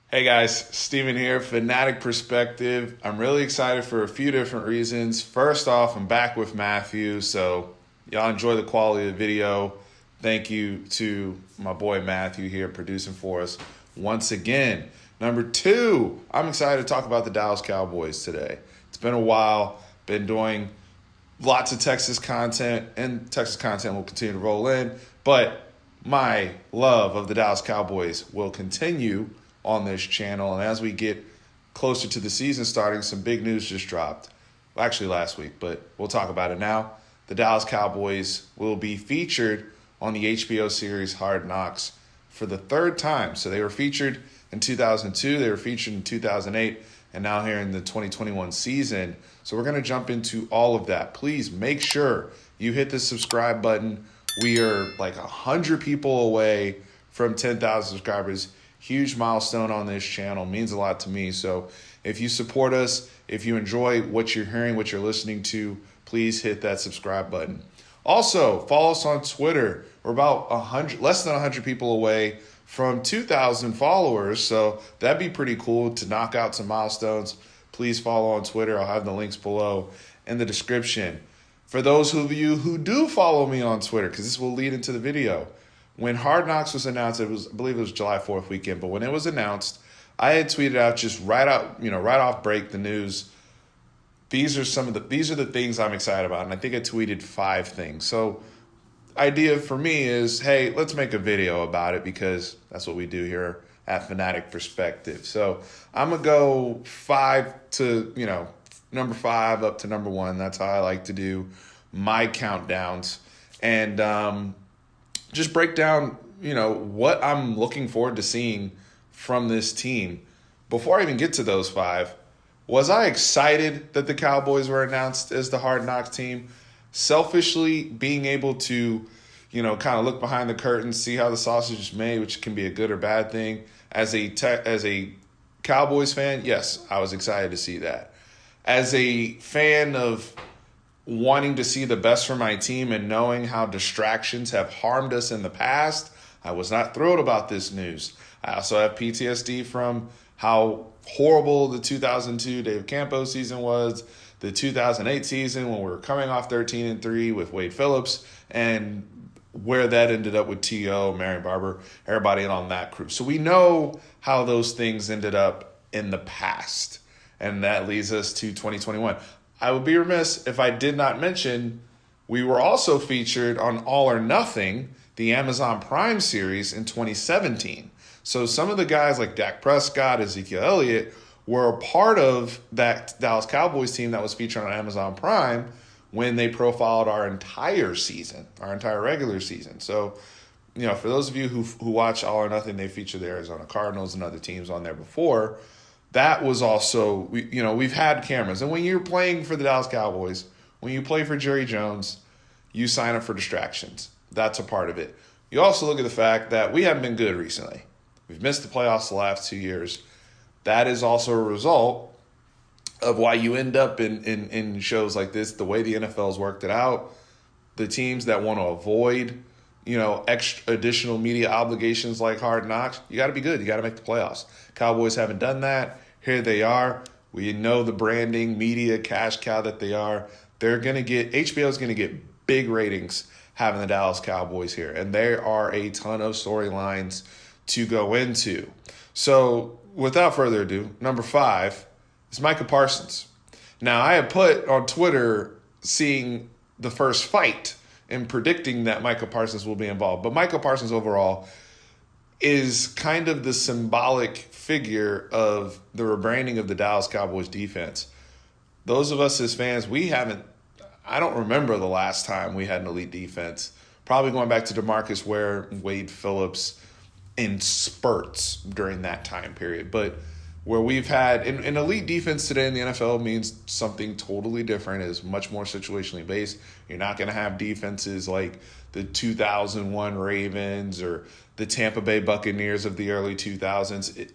Hey guys, Steven here, Fanatic Perspective. I'm really excited for a few different reasons. First off, I'm back with Matthew, so y'all enjoy the quality of the video. Thank you to my boy Matthew here producing for us once again. Number two, I'm excited to talk about the Dallas Cowboys today. It's been a while, been doing lots of Texas content, and Texas content will continue to roll in, but my love of the Dallas Cowboys will continue on this channel. And as we get closer to the season starting, some big news just dropped. Well, actually last week, but we'll talk about it now. The Dallas Cowboys will be featured on the HBO series Hard Knocks for the third time. So they were featured in 2002, they were featured in 2008, and now here in the 2021 season. So we're going to jump into all of that. Please make sure you hit the subscribe button. We are like 100 people away from 10,000 subscribers. Huge milestone on this channel, means a lot to me. So if you support us, if you enjoy what you're hearing, what you're listening to, please hit that subscribe button. Also, follow us on Twitter. We're about less than 100 people away from 2,000 followers. So that'd be pretty cool to knock out some milestones. Please follow on Twitter. I'll have the links below in the description. For those of you who do follow me on Twitter, because this will lead into the video, when Hard Knocks was announced, I believe it was July 4th weekend, but when it was announced, I had tweeted out just right off break the news. These are the things I'm excited about, and I think I tweeted 5 things. So, idea for me is, hey, let's make a video about it because that's what we do here at Fanatic Perspective. So I'm gonna go 5 to number 5 up to number 1. That's how I like to do my countdowns, and just break down, what I'm looking forward to seeing from this team. Before I even get to those 5, was I excited that the Cowboys were announced as the Hard Knocks team? Selfishly, being able to, kind of look behind the curtain, see how the sausage is made, which can be a good or bad thing. As a Cowboys fan, yes, I was excited to see that. As a fan of wanting to see the best for my team and knowing how distractions have harmed us in the past, I was not thrilled about this news. I also have PTSD from how horrible the 2002 Dave Campos season was, the 2008 season when we were coming off 13-3 with Wade Phillips, and where that ended up with T.O., Marion Barber, everybody on that crew. So we know how those things ended up in the past, and that leads us to 2021. I would be remiss if I did not mention we were also featured on All or Nothing, the Amazon Prime series in 2017. So some of the guys like Dak Prescott, Ezekiel Elliott were a part of that Dallas Cowboys team that was featured on Amazon Prime when they profiled our entire season, our entire regular season. So, for those of you who watch All or Nothing, they featured the Arizona Cardinals and other teams on there before. That was also, we've had cameras. And when you're playing for the Dallas Cowboys, when you play for Jerry Jones, you sign up for distractions. That's a part of it. You also look at the fact that we haven't been good recently. We've missed the playoffs the last 2 years. That is also a result of why you end up in shows like this, the way the NFL's worked it out. The teams that want to avoid extra additional media obligations like Hard Knocks, you got to be good. You got to make the playoffs. Cowboys haven't done that. Here they are. We know the branding, media, cash cow that they are. HBO's going to get big ratings having the Dallas Cowboys here. And there are a ton of storylines to go into. So without further ado, number 5 is Micah Parsons. Now, I had put on Twitter seeing the first fight and predicting that Micah Parsons will be involved. But Micah Parsons overall is kind of the symbolic figure of the rebranding of the Dallas Cowboys defense. Those of us as fans, I don't remember the last time we had an elite defense. Probably going back to DeMarcus Ware, Wade Phillips in spurts during that time period. But where we've had an elite defense today in the NFL means something totally different. It is much more situationally based. You're not going to have defenses like the 2001 Ravens or the Tampa Bay Buccaneers of the early 2000s.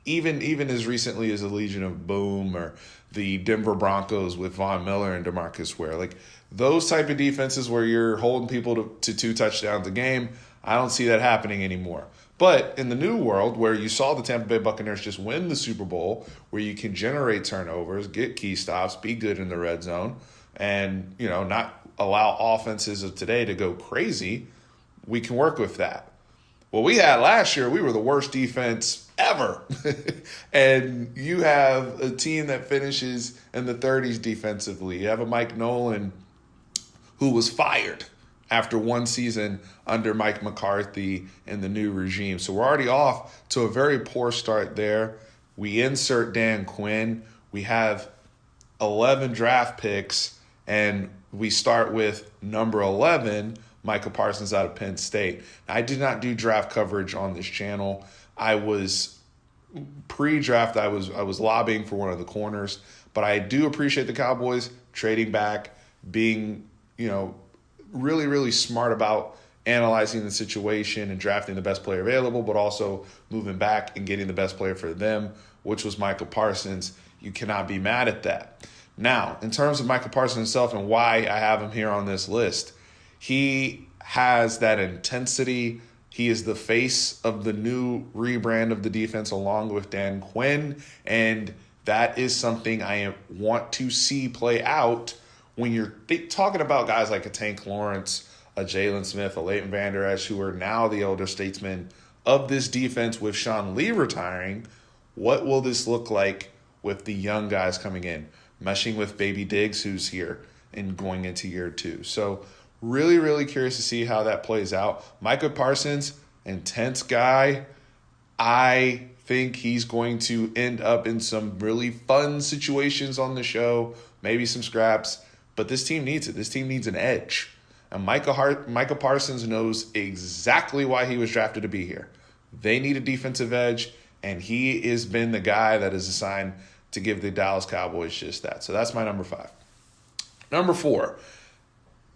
Even as recently as the Legion of Boom or the Denver Broncos with Von Miller and DeMarcus Ware. Like those type of defenses where you're holding people to 2 touchdowns a game, I don't see that happening anymore. But in the new world where you saw the Tampa Bay Buccaneers just win the Super Bowl, where you can generate turnovers, get key stops, be good in the red zone, and, not allow offenses of today to go crazy, we can work with that. What we had last year, we were the worst defense ever. And you have a team that finishes in the 30s defensively. You have a Mike Nolan who was fired after one season under Mike McCarthy and the new regime. So we're already off to a very poor start there. We insert Dan Quinn. We have 11 draft picks, and we start with number 11, Micah Parsons out of Penn State. I did not do draft coverage on this channel. I was pre-draft, I was lobbying for one of the corners, but I do appreciate the Cowboys trading back, being, really, really smart about analyzing the situation and drafting the best player available, but also moving back and getting the best player for them, which was Micah Parsons. You cannot be mad at that. Now, in terms of Micah Parsons himself and why I have him here on this list, he has that intensity. He is the face of the new rebrand of the defense along with Dan Quinn, and that is something I want to see play out when you're talking about guys like a Tank Lawrence, a Jalen Smith, a Leighton Vander Esch, who are now the elder statesmen of this defense with Sean Lee retiring. What will this look like with the young guys coming in, meshing with Baby Diggs, who's here and going into year 2? So really, really curious to see how that plays out. Micah Parsons, intense guy. I think he's going to end up in some really fun situations on the show, maybe some scraps, but this team needs it. This team needs an edge. And Micah Parsons knows exactly why he was drafted to be here. They need a defensive edge, and he has been the guy that is assigned to give the Dallas Cowboys just that. So that's my number 5. Number 4,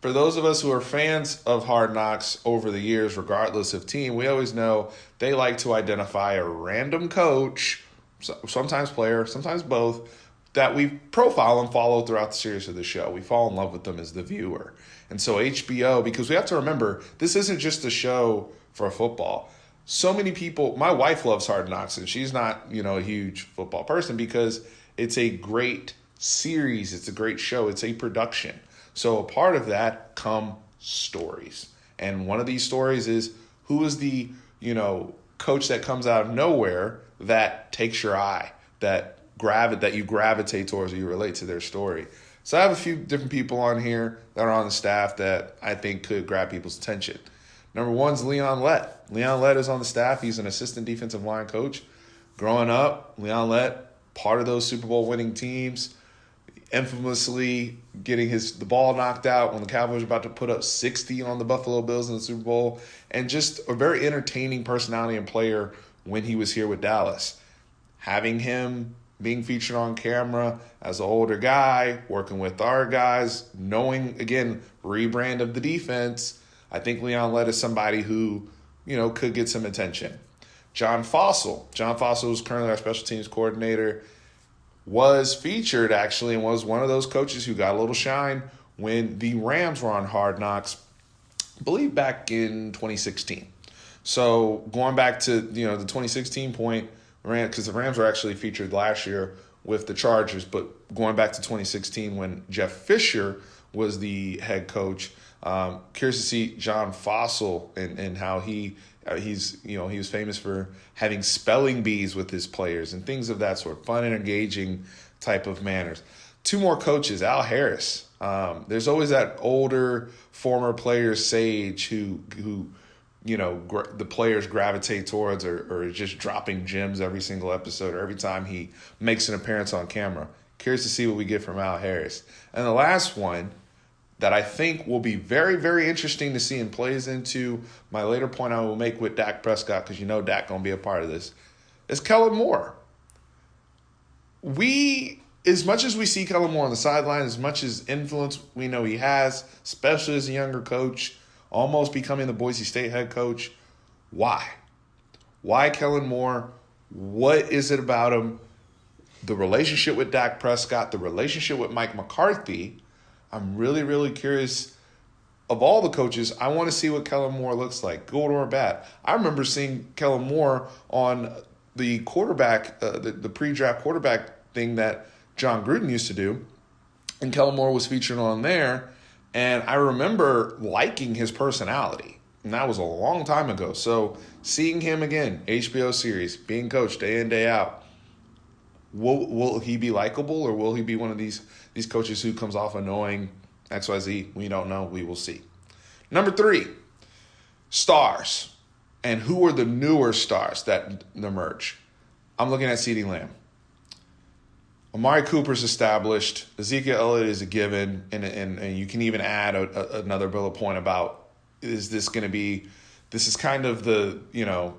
for those of us who are fans of Hard Knocks over the years, regardless of team, we always know they like to identify a random coach, sometimes player, sometimes both, that we profile and follow throughout the series of the show. We fall in love with them as the viewer. And so HBO, because we have to remember, this isn't just a show for football. So many people, my wife loves Hard Knocks, and she's not, a huge football person because it's a great series. It's a great show. It's a production. So a part of that come stories. And one of these stories is, who is the, coach that comes out of nowhere that takes your eye, that you gravitate towards or you relate to their story. So I have a few different people on here that are on the staff that I think could grab people's attention. Number 1's Leon Lett. Leon Lett is on the staff. He's an assistant defensive line coach. Growing up, Leon Lett, part of those Super Bowl winning teams, infamously getting the ball knocked out when the Cowboys were about to put up 60 on the Buffalo Bills in the Super Bowl, and just a very entertaining personality and player when he was here with Dallas. Having him being featured on camera as an older guy, working with our guys, knowing, again, rebrand of the defense, I think Leon Lett is somebody who, could get some attention. John Fossil is currently our special teams coordinator, was featured actually and was one of those coaches who got a little shine when the Rams were on Hard Knocks, I believe back in 2016. So going back to, the 2016 point, because the Rams were actually featured last year with the Chargers, but going back to 2016 when Jeff Fisher was the head coach, curious to see John Fossil and how he was famous for having spelling bees with his players and things of that sort, fun and engaging type of manners. 2 more coaches, Al Harris. There's always that older former player sage who the players gravitate towards or just dropping gems every single episode or every time he makes an appearance on camera. Curious to see what we get from Al Harris. And the last one that I think will be very, very interesting to see and plays into my later point I will make with Dak Prescott, because Dak going to be a part of this, is Keller Moore. As much as we see Keller Moore on the sideline, as much as influence we know he has, especially as a younger coach, almost becoming the Boise State head coach, why? Why Kellen Moore? What is it about him? The relationship with Dak Prescott, the relationship with Mike McCarthy. I'm really, really curious of all the coaches, I want to see what Keller Moore looks like, good or bad. I remember seeing Keller Moore on the quarterback, the pre-draft quarterback thing that John Gruden used to do, and Kelvin Moore was featured on there, and I remember liking his personality, and that was a long time ago. So seeing him again, HBO series, being coached day in, day out, will he be likable, or will he be one of these coaches who comes off annoying, XYZ? We don't know. We will see. Number 3, stars. And who are the newer stars that emerge? I'm looking at CeeDee Lamb. Amari Cooper's established. Ezekiel Elliott is a given. And you can even add another bullet point about, is this going to be, this is kind of the,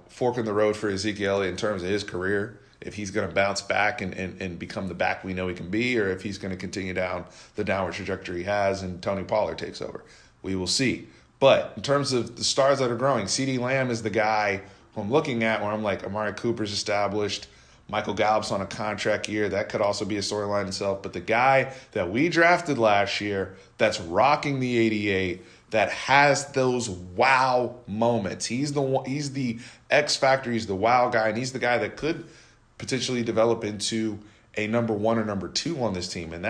fork in the road for Ezekiel Elliott in terms of his career. If he's going to bounce back and become the back we know he can be, or if he's going to continue down the downward trajectory he has and Tony Pollard takes over. We will see. But in terms of the stars that are growing, CeeDee Lamb is the guy who I'm looking at where I'm like, Amari Cooper's established. Michael Gallup's on a contract year. That could also be a storyline itself. But the guy that we drafted last year that's rocking the 88, that has those wow moments. He's the X factor. He's the wow guy. And he's the guy that could potentially develop into a number 1 or number 2 on this team. And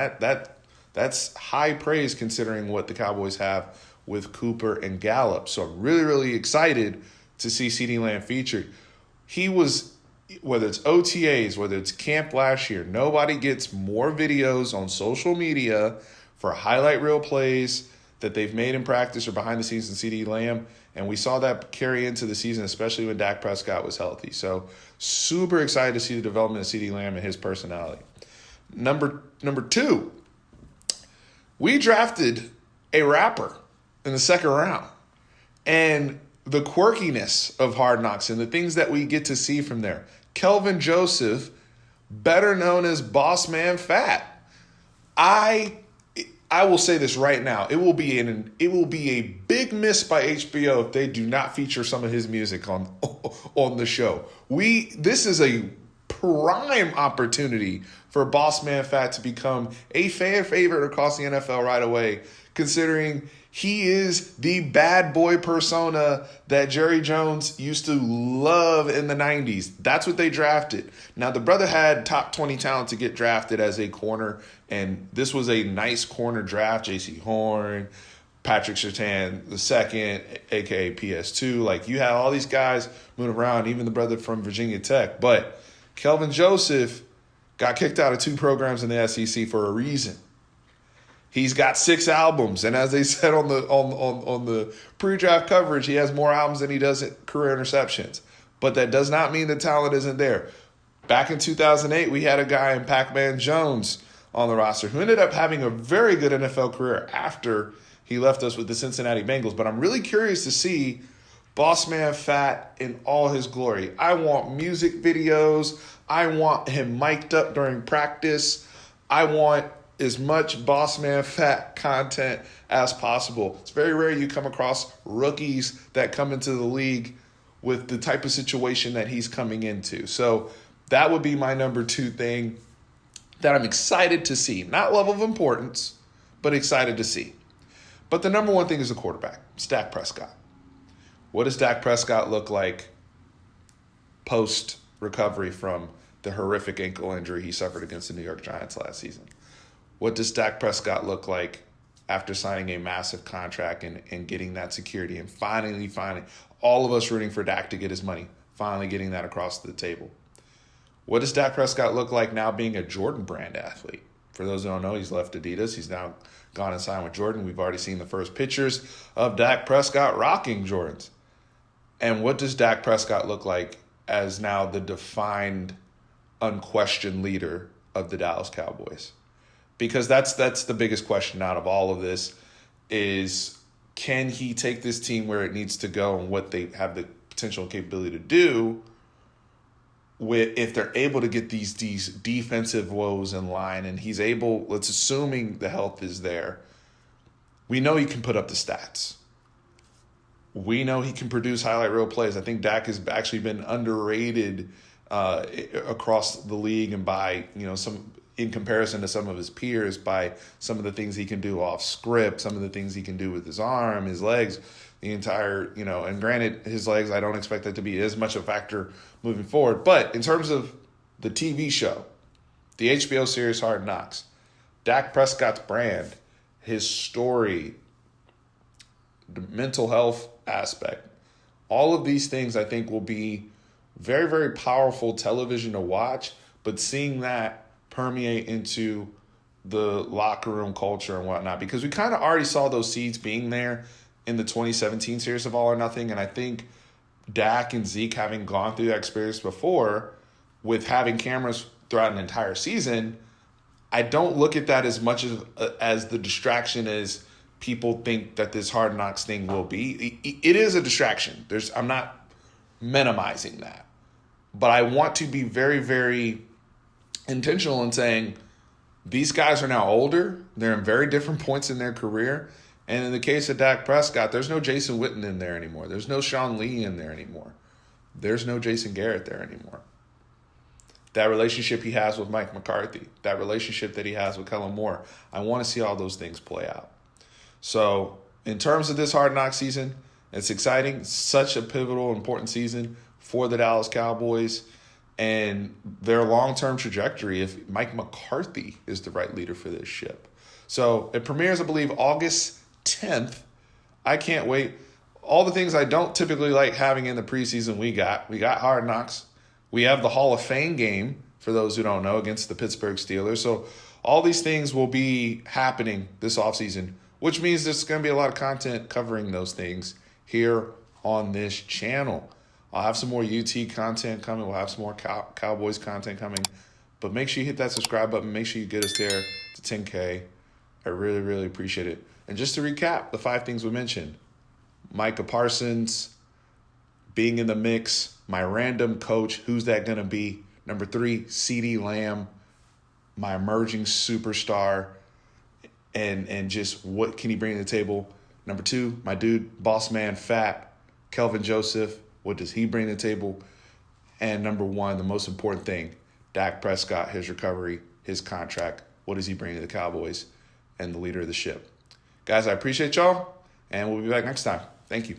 that's high praise considering what the Cowboys have with Cooper and Gallup. So I'm really, really excited to see CeeDee Lamb featured. He was, whether it's OTAs, whether it's camp last year, nobody gets more videos on social media for highlight reel plays that they've made in practice or behind the scenes in CeeDee Lamb. And we saw that carry into the season, especially when Dak Prescott was healthy. So super excited to see the development of CeeDee Lamb and his personality. Number 2, we drafted a rapper in the second round. And the quirkiness of Hard Knocks and the things that we get to see from there. Kelvin Joseph, better known as Boss Man Fat. I will say this right now. It will be a big miss by HBO if they do not feature some of his music on the show. This is a prime opportunity for Boss Man Fat to become a fan favorite across the NFL right away, considering he is the bad boy persona that Jerry Jones used to love in the 90s. That's what they drafted. Now, the brother had top 20 talent to get drafted as a corner, and this was a nice corner draft. J.C. Horn, Patrick Surtain II, a.k.a. PS2. Like, you had all these guys moving around, even the brother from Virginia Tech. But Kelvin Joseph got kicked out of 2 programs in the SEC for a reason. He's got 6 albums, and as they said on the pre-draft coverage, he has more albums than he does career interceptions. But that does not mean the talent isn't there. Back in 2008, we had a guy in Pac-Man Jones on the roster who ended up having a very good NFL career after he left us with the Cincinnati Bengals. But I'm really curious to see Boss Man Fat in all his glory. I want music videos. I want him mic'd up during practice. I want as much Boss Man Fat content as possible. It's very rare you come across rookies that come into the league with the type of situation that he's coming into. So that would be my number 2 thing that I'm excited to see. Not level of importance, but excited to see. But the number 1 thing is the quarterback. It's Dak Prescott. What does Dak Prescott look like post-recovery from the horrific ankle injury he suffered against the New York Giants last season? What does Dak Prescott look like after signing a massive contract and getting that security and finally, all of us rooting for Dak to get his money, finally getting that across the table? What does Dak Prescott look like now being a Jordan brand athlete? For those who don't know, he's left Adidas. He's now gone and signed with Jordan. We've already seen the first pictures of Dak Prescott rocking Jordans. And what does Dak Prescott look like as now the defined, unquestioned leader of the Dallas Cowboys? Because that's the biggest question out of all of this is, can he take this team where it needs to go and what they have the potential and capability to do if they're able to get these defensive woes in line, and he's able, let's assuming the health is there, we know he can put up the stats. We know he can produce highlight reel plays. I think Dak has actually been underrated across the league and by some in comparison to some of his peers by some of the things he can do off script, some of the things he can do with his arm, his legs, the entire, and granted, his legs, I don't expect that to be as much a factor moving forward. But in terms of the TV show, the HBO series Hard Knocks, Dak Prescott's brand, his story, the mental health aspect, all of these things I think will be very, very powerful television to watch, but seeing that permeate into the locker room culture and whatnot, because we kind of already saw those seeds being there in the 2017 series of All or Nothing. And I think Dak and Zeke, having gone through that experience before with having cameras throughout an entire season, I don't look at that as much as the distraction as people think that this Hard Knocks thing will be. It is a distraction. I'm not minimizing that. But I want to be very, very intentional in saying these guys are now older. They're in very different points in their career. And in the case of Dak Prescott, there's no Jason Witten in there anymore. There's no Sean Lee in there anymore. There's no Jason Garrett there anymore. That relationship he has with Mike McCarthy, that relationship that he has with Keller Moore, I want to see all those things play out. So in terms of this Hard Knock season, it's exciting. Such a pivotal, important season for the Dallas Cowboys and their long-term trajectory if Mike McCarthy is the right leader for this ship. So it premieres, I believe, August 10th. I can't wait. All the things I don't typically like having in the preseason we got Hard Knocks. We have the Hall of Fame game, for those who don't know, against the Pittsburgh Steelers. So all these things will be happening this offseason, which means there's going to be a lot of content covering those things here on this channel. I'll have some more UT content coming. We'll have some more Cowboys content coming. But make sure you hit that subscribe button. Make sure you get us there to 10K. I really, really appreciate it. And just to recap, the 5 things we mentioned. Micah Parsons being in the mix. My random coach, who's that going to be? Number 3, CeeDee Lamb, my emerging superstar. And just what can he bring to the table? Number 2, my dude, boss man, fat, Kelvin Joseph. What does he bring to the table? And number 1, the most important thing, Dak Prescott, his recovery, his contract. What does he bring to the Cowboys and the leader of the ship? Guys, I appreciate y'all, and we'll be back next time. Thank you.